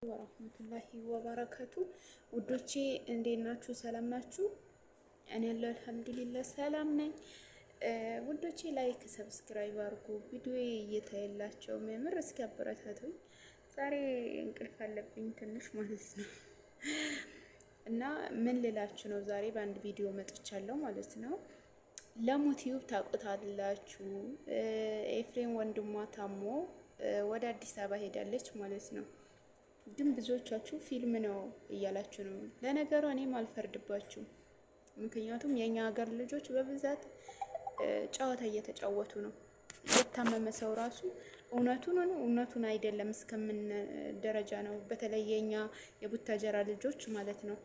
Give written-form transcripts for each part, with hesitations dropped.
ወራህመቱላሂ ወበረከቱ ውዶቼ እንዴት ናችሁ? ሰላም ናችሁ? እኔ ያለው አልሐምዱሊላህ ሰላም ነኝ። ውዶቼ ላይክ ሰብስክራይብ አድርጉ። ቪዲዮ እየታየላቸው ምር እስኪ አበረታቱኝ። ዛሬ እንቅልፍ አለብኝ ትንሽ ማለት ነው እና ምን ልላችሁ ነው፣ ዛሬ በአንድ ቪዲዮ መጥቻለሁ ማለት ነው። ለሙቲዩብ ታውቁታላችሁ። ኤፍሬም ወንድሟ ታሞ ወደ አዲስ አበባ ሄዳለች ማለት ነው። ግን ብዙዎቻችሁ ፊልም ነው እያላችሁ ነው። ለነገሩ እኔም አልፈርድባችሁ፣ ምክንያቱም የኛ ሀገር ልጆች በብዛት ጨዋታ እየተጫወቱ ነው። የታመመ ሰው ራሱ እውነቱን አይደለም እስከምን ደረጃ ነው። በተለይ የኛ የቡታጀራ ልጆች ማለት ነው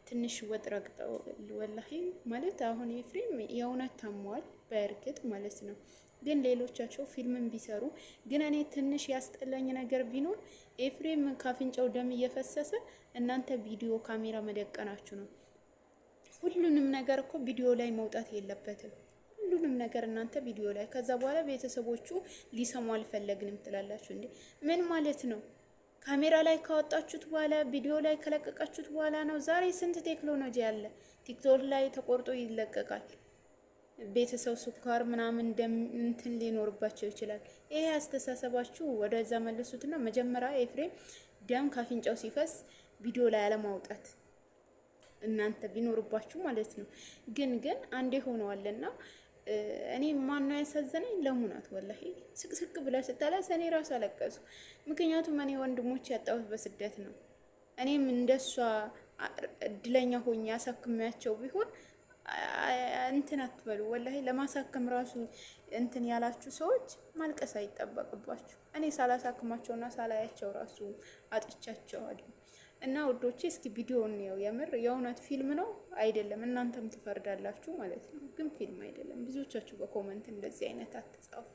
ትንሽ ወጥ ረግጠው ወላሂ ማለት አሁን ኤፍሬም የእውነት ታሟል በእርግጥ ማለት ነው። ግን ሌሎቻቸው ፊልምን ቢሰሩ ግን እኔ ትንሽ ያስጠላኝ ነገር ቢኖር ኤፍሬም ካፍንጫው ደም እየፈሰሰ እናንተ ቪዲዮ ካሜራ መደቀናችሁ ነው። ሁሉንም ነገር እኮ ቪዲዮ ላይ መውጣት የለበትም። ሁሉንም ነገር እናንተ ቪዲዮ ላይ፣ ከዛ በኋላ ቤተሰቦቹ ሊሰሙ አልፈለግንም ትላላችሁ እንዴ? ምን ማለት ነው? ካሜራ ላይ ካወጣችሁት በኋላ ቪዲዮ ላይ ከለቀቃችሁት በኋላ ነው። ዛሬ ስንት ቴክኖሎጂ አለ። ቲክቶክ ላይ ተቆርጦ ይለቀቃል። ቤተሰብ ስኳር ምናምን ደም እንትን ሊኖርባቸው ይችላል። ይሄ አስተሳሰባችሁ ወደዛ መልሱትና መጀመሪያ ኤፍሬም ደም ካፍንጫው ሲፈስ ቪዲዮ ላይ አለማውጣት እናንተ ቢኖርባችሁ ማለት ነው። ግን አንዴ ሆነዋልና እኔ ማን ነው ያሳዘነኝ? ለሙናት ወላሂ ስቅስቅ ብላ ስታለቅስ እኔ ራሱ አለቀሱ። ምክንያቱም እኔ ወንድሞች ያጣሁት በስደት ነው። እኔም እንደሷ እድለኛ ሆኜ አሳክሚያቸው ቢሆን እንትን አትበሉ። ወላሂ ለማሳከም ራሱ እንትን ያላችሁ ሰዎች ማልቀስ አይጠበቅባችሁ። እኔ ሳላሳክማቸውና ሳላያቸው ራሱ አጥቻቸዋለሁ። እና ውዶቼ እስኪ ቪዲዮውን ነው የምር የእውነት ፊልም ነው አይደለም እናንተም ትፈርዳላችሁ ማለት ነው። ግን ፊልም አይደለም። ብዙዎቻችሁ በኮመንት እንደዚህ አይነት አትጻፉ።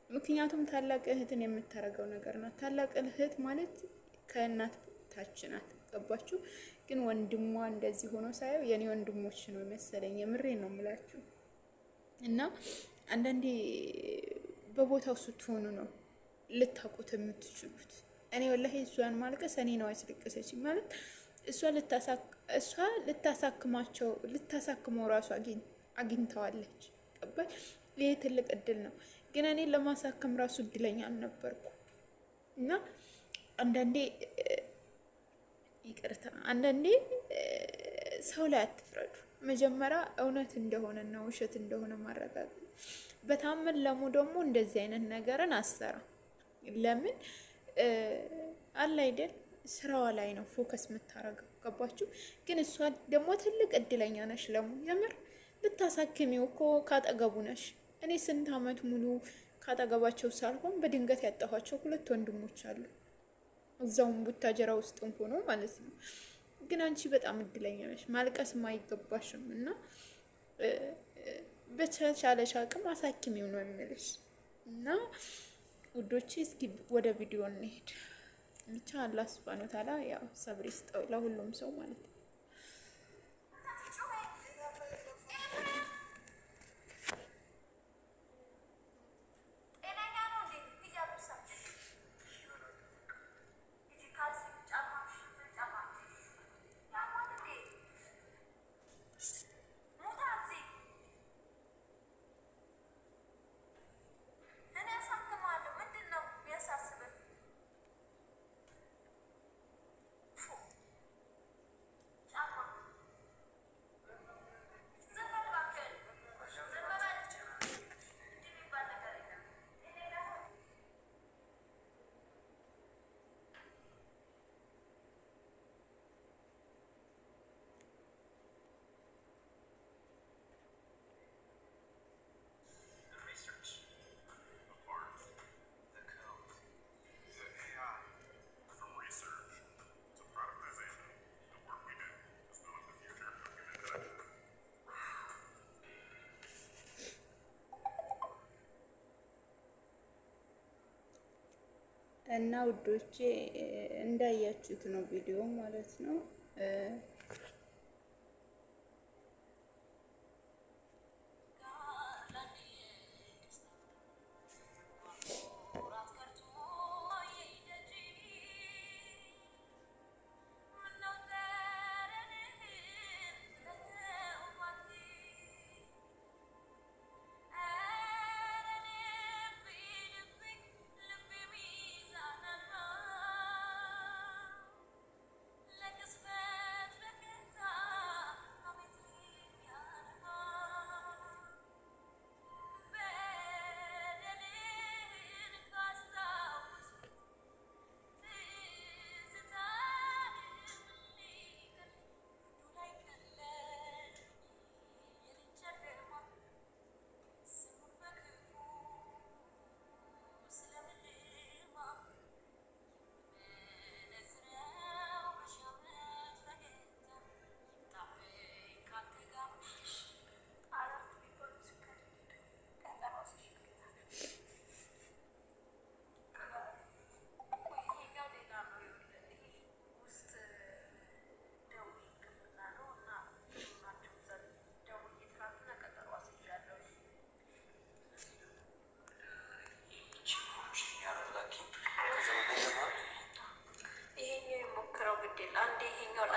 ምክንያቱም ታላቅ እህትን የምታረገው ነገር ነው። ታላቅ እህት ማለት ከእናት ታች ናት። ገባችሁ? ግን ወንድሟ እንደዚህ ሆኖ ሳየው የኔ ወንድሞች ነው መሰለኝ። የምሬ ነው የምላችሁ። እና አንዳንዴ በቦታው ስትሆኑ ነው ልታውቁት የምትችሉት። እኔ ወላሂ እሷን ማልቀስ እኔ ነው ያስለቀሰች ማለት እሷ ልታሳክመው ራሱ አግኝተዋለች። ቀባይ ይሄ ትልቅ እድል ነው። ግን እኔ ለማሳከም ራሱ እድለኛ አልነበርኩ። እና አንዳንዴ ሰው ላይ አትፍረዱ። መጀመሪያ እውነት እንደሆነና ውሸት እንደሆነ ማረጋገጥ። በታመን ለሙ ደግሞ እንደዚህ አይነት ነገርን አሰራ። ለምን አለ አይደል ስራዋ ላይ ነው ፎከስ የምታረገው። ገባችሁ? ግን እሷ ደግሞ ትልቅ እድለኛ ነሽ ለሙ። የምር ልታሳክሚው እኮ ካጠገቡ ነሽ። እኔ ስንት አመት ሙሉ ካጠገባቸው ሳልሆን በድንገት ያጠኋቸው 2 ወንድሞች አሉ፣ እዛውም ቡታጀራ ውስጥ ሆኖ ማለት ነው። ግን አንቺ በጣም እድለኛ ነሽ፣ ማልቀስም አይገባሽም። እና በተቻለሽ አቅም አሳክሚው ነው የምልሽ። እና ውዶቼ እስኪ ወደ ቪዲዮ እንሄድ። ብቻ አላህ ሱብሃነሁ ወተዓላ ያው ሰብር ይስጠው ለሁሉም ሰው ማለት ነው። እና ውዶቼ እንዳያችሁት ነው ቪዲዮ ማለት ነው።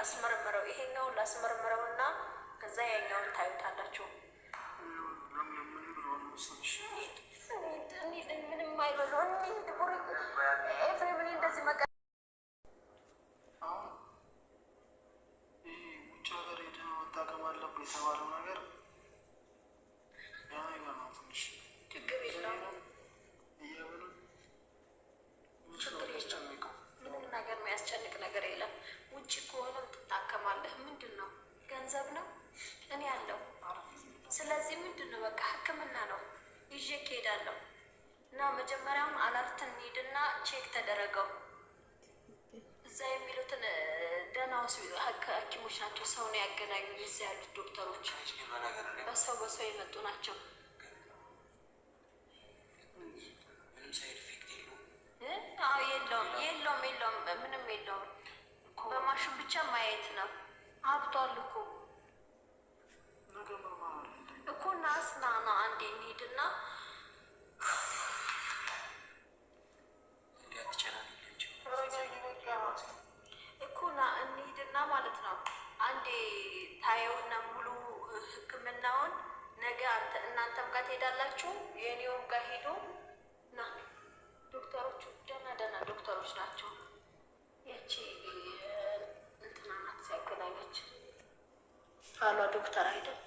ላስመረምረው፣ ይሄኛውን ላስመረምረውና ከዛ ያኛውን ታዩታላችሁ። ምንም አይበለው ኤፍሬምን እንደዚህ መቀ ውጭ ሀገር ሄደህ መታከም አለብህ የተባለው ነገር ያ ነገር ነው። ትንሽ ችግር የለውም፣ ምንም ነገር የሚያስጨንቅ ነገር የለም። ውጭ ከሆነም ትታከማለህ። ምንድን ነው ገንዘብ ነው እኔ ያለው። ስለዚህ ምንድን ነው በቃ ሕክምና ነው ይዤ እሄዳለሁ እና መጀመሪያውን አላርትን እንሂድና ቼክ ተደረገው። እዛ የሚሉትን ደህና ሐኪሞች ናቸው። ሰው ነው ያገናኙ። እዛ ያሉት ዶክተሮች በሰው የመጡ ናቸው። የለውም፣ ምንም የለውም። በማሽን ብቻ ማየት ነው። ሀብቷል እኮ ናስና ነው። አንዴ እንሂድና እንሂድና ማለት ነው። አንዴ ታየውና ሙሉ ሕክምናውን ነገ እናንተም ጋር ትሄዳላችሁ። የኔውም ጋር ሄዶ ና ዶክተሮቹ ደህና ዶክተሮች ናቸው። ያቺ እንትና ናት ሲያገናኘች ባሏ ዶክተር አይደል?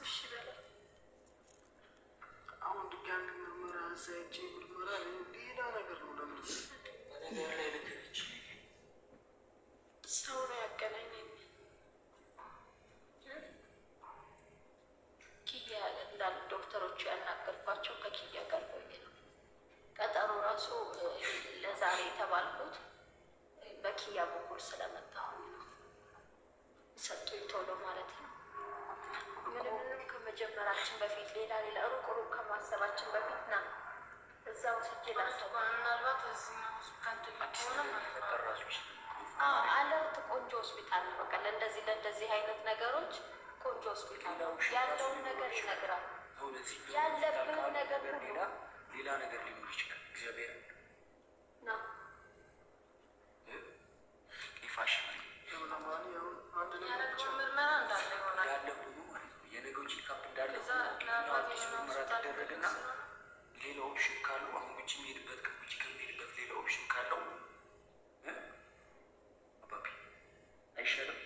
እሺ በላይ አሁን ድጋሚ ምርመራ ሳይቼ ምርመራ ሌላ ነገር ነው። ለምን ነገር ላይ ልክልች ሰው ነው ያገናኘኝ። ኪያ እንዳሉ ዶክተሮቹ ያናገርኳቸው ከኪያ ጋር ቆይ ነው። ቀጠሮ ራሱ ለዛሬ የተባልኩት በኪያ በኩል ስለመጣሁ ነው። ሰጡኝ ቶሎ ማለት ነው። ምንም ከመጀመራችን በፊት ሌላ ሩቅ ከማሰባችን በፊት ና እዛው ስጅ ላሰባ ምናልባት አለርት ቆንጆ ሆስፒታል ነው። በቃ ለእንደዚህ አይነት ነገሮች ቆንጆ ሆስፒታል ነው። ያለውን ነገር ይነግራል። ያለብህን ነገር ሁሉ ሌላ ነገር ሊኖር ይችላል። እግዚአብሔር ና ሊፋሽ ምርመራ እንዳለ ይሆናል ያለ ሁሉ ማለት ነው። የነገው ቼካፕ እንዳለ ምርመራ ተደረግና ሌላ ኦፕሽን ካለው አሁን ውጭ የሚሄድበት ከውጭ ከሚሄድበት ሌላ ኦፕሽን ካለው አባቢ አይሻልም?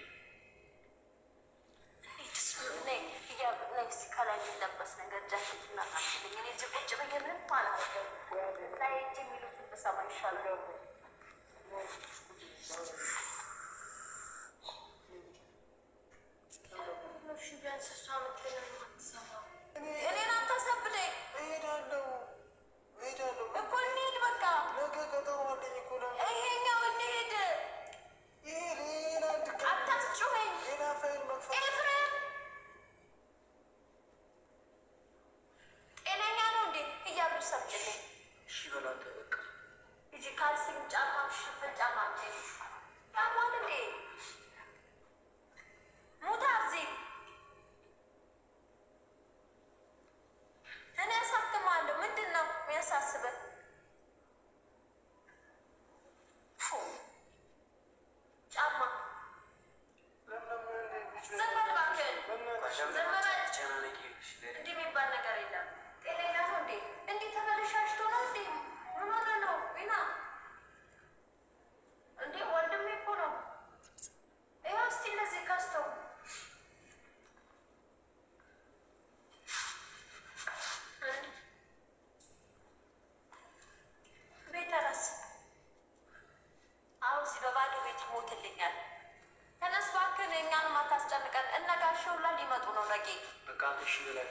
ከላይ የሚለበስ ነገር ጃኬት እናታችልኝ እኔ እዚህ ቁጭ ብዬ ምንም አላደርግም። ላይ እጅ የሚሉትን ብሰማ ይሻላል። ቢያንስ እሷ ምትለኝ የማትሰማው እኔን አታሳብደኝ። እሄዳለሁ እኮ እንሂድ፣ በቃ ነገ ቀጠሮ አለኝ እኮ ይሄኛው እንሂድ። አታስጩኸኝ ኤፍሬም። ጤነኛ ነው እንዴ እያሉ ሰምጭልኝ። እሺ በላንተ በቃ እጂ ካልሲም ጫማ ሽፍን ጫማ ጫማን እንዴ ሙታ እዚህ እኔ ያሳክማለሁ። ምንድን ነው የሚያሳስበን? ጫማ ዘመን ባክል ዘመን እንዲህ የሚባል ነገር የለም። ጤነኛ ነው እንዴ? እንዲህ ተበለሻሽቶ ነው እንዴ? ምን ሆነ ነው ቢና እንዴ? ወንድሜ እኮ ነው። ይኸው እስኪ እንደዚህ ከስተው ቤት ተነስ። አሁን እዚህ በባዶ ቤት ይሞትልኛል። ተነስ እባክህን፣ እኛንም አታስጨንቀን። እነ ጋሼ ሁላ ሊመጡ ነው ነገ። በቃ እሺ በላይ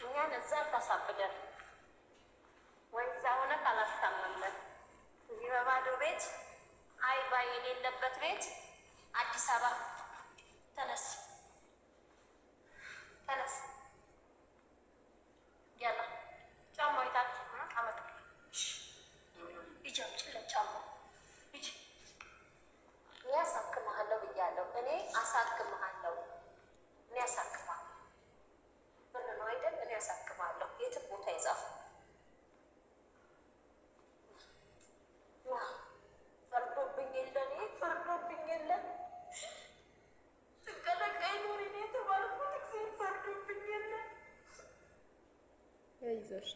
እኛን እዛ አታሳብደን ወይ እዛ ሆነ ካላስታመመን እዚህ በባዶ ቤት አይባ የሌለበት ቤት አዲስ አበባ። ተነስ ተነስ፣ ያላ ጫማ ይታል አመጣ ይጃም ጭለ ጫማ ይጅ እኔ አሳክምሃለሁ ብያለሁ። እኔ አሳክምሃለሁ። እኔ አሳክምሃለሁ ብር ነው አይደል? እኔ አሳክምሃለሁ። የትም ቦታ ይጻፍ አይዞሽ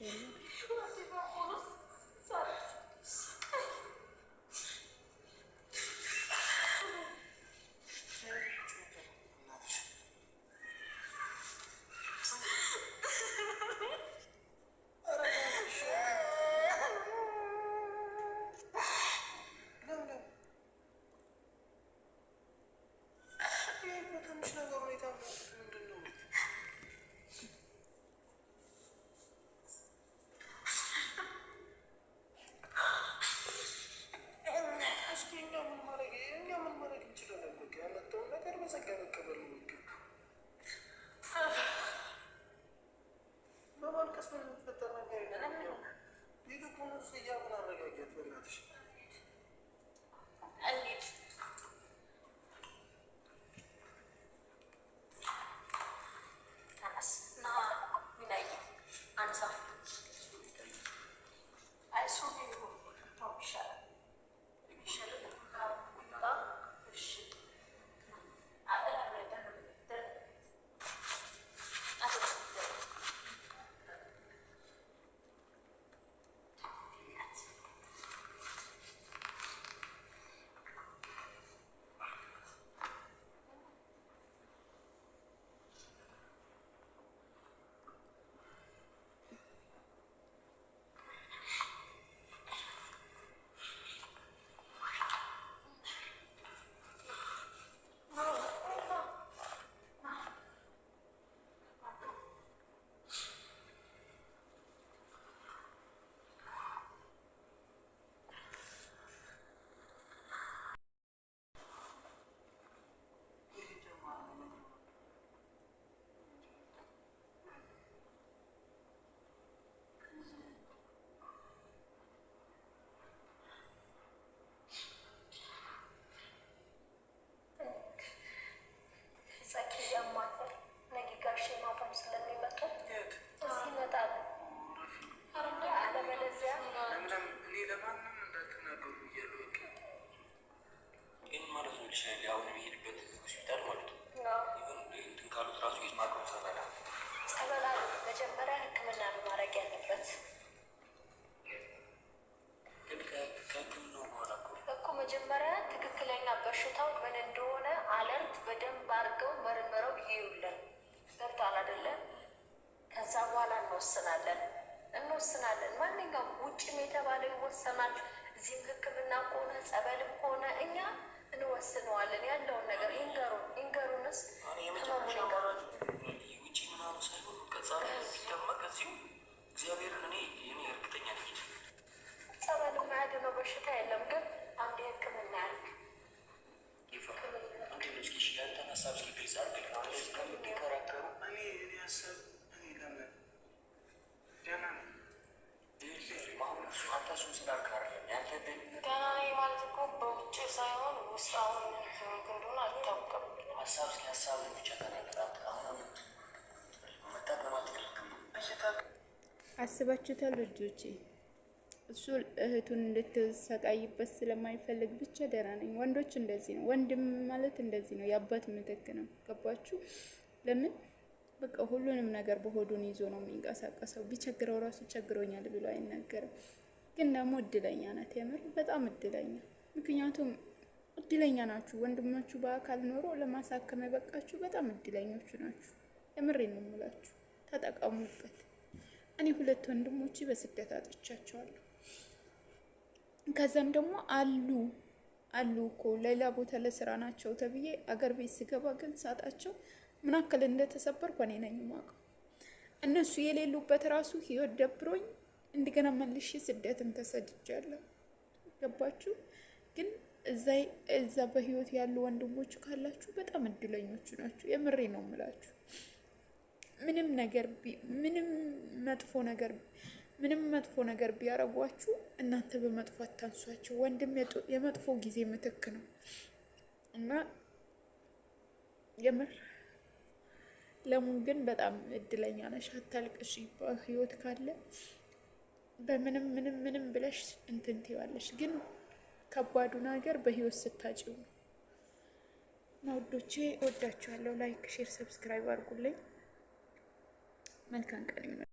አሁን የሚሄድበት ሆስፒታል ማለት ነው። እንትን ካሉት ራሱ የማቀው ጸበላ መጀመሪያ ሕክምና ነው ማድረግ ያለበት። ግን ከሕክምናው በኋላ እኮ መጀመሪያ ትክክለኛ በሽታው ምን እንደሆነ አለርት በደንብ አድርገው መርምረው ይዩልን። ገብቷል አይደለ? ከዛ በኋላ እንወስናለን። ማንኛውም ውጭም የተባለ ይወሰናል። እዚህም ሕክምና ከሆነ ጸበልም ከሆነ እኛ እንወስነዋለን። ያለውን ነገር ይንገሩንስ ውጭ ምናምን ሳይሆን ከዛ ሲደመቅ እዚሁ እግዚአብሔርን እኔ እርግጠኛ ነኝ። ጸበል የማያድነው በሽታ የለም። ግን አንድ ሕክምና ያልክ ያንተን ሀሳብ እስኪ ግልጽ አድርግልኝ። ከምትከራከሩ እኔ ሀሳብ ለምን ደህና ነኝ። አሁን እሱ አንተ እሱን ስላልካረ ያንተ ደህና ነኝ ማለት እኮ በውጭ ሳይሆን ውስጥ አሁን እንደሆነ አልታወቀም። ሀሳብ እስኪ ሀሳብ ብቻ ተናገራት። አሁን መታቀማት ክልክም አስባችሁታል ልጆቼ? እሱ እህቱን እንድትሰቃይበት ስለማይፈልግ ብቻ ደህና ነኝ። ወንዶች እንደዚህ ነው። ወንድም ማለት እንደዚህ ነው። የአባት ምትክ ነው። ገባችሁ? ለምን በቃ ሁሉንም ነገር በሆዱን ይዞ ነው የሚንቀሳቀሰው። ቢቸግረው ራሱ ቸግሮኛል ብሎ አይናገርም። ግን ደግሞ እድለኛ ናት፣ የምር በጣም እድለኛ። ምክንያቱም እድለኛ ናችሁ። ወንድማችሁ በአካል ኖሮ ለማሳከም የበቃችሁ በጣም እድለኞቹ ናችሁ። የምሬ ነው የምላችሁ። ተጠቀሙበት። እኔ 2 ወንድሞቼ በስደት አጥቻቸዋለሁ። ከዛም ደግሞ አሉ እኮ ሌላ ቦታ ለስራ ናቸው ተብዬ አገር ቤት ስገባ ግን ሳጣቸው ምን ያክል እንደተሰበርኩ እኔ ነኝ የማውቀው። እነሱ የሌሉበት ራሱ ህይወት ደብሮኝ እንደገና መልሼ ስደትም ተሰድጃለሁ። ገባችሁ? ግን እዛ በህይወት ያሉ ወንድሞች ካላችሁ በጣም እድለኞቹ ናችሁ። የምሬ ነው የምላችሁ። ምንም መጥፎ ነገር ቢያረጓችሁ እናንተ በመጥፎ አታንሷቸው። ወንድም የመጥፎ ጊዜ ምትክ ነው እና የምር ለሙን ግን በጣም እድለኛ ነሽ። አታልቅሽ። ህይወት ካለ በምንም ብለሽ እንትን ትይዋለሽ። ግን ከባዱ ነገር በህይወት ስታጭው ነው። እና ውዶቼ ወዳችኋለሁ። ላይክ፣ ሼር፣ ሰብስክራይብ አድርጉልኝ። መልካም ቀን ይሁን።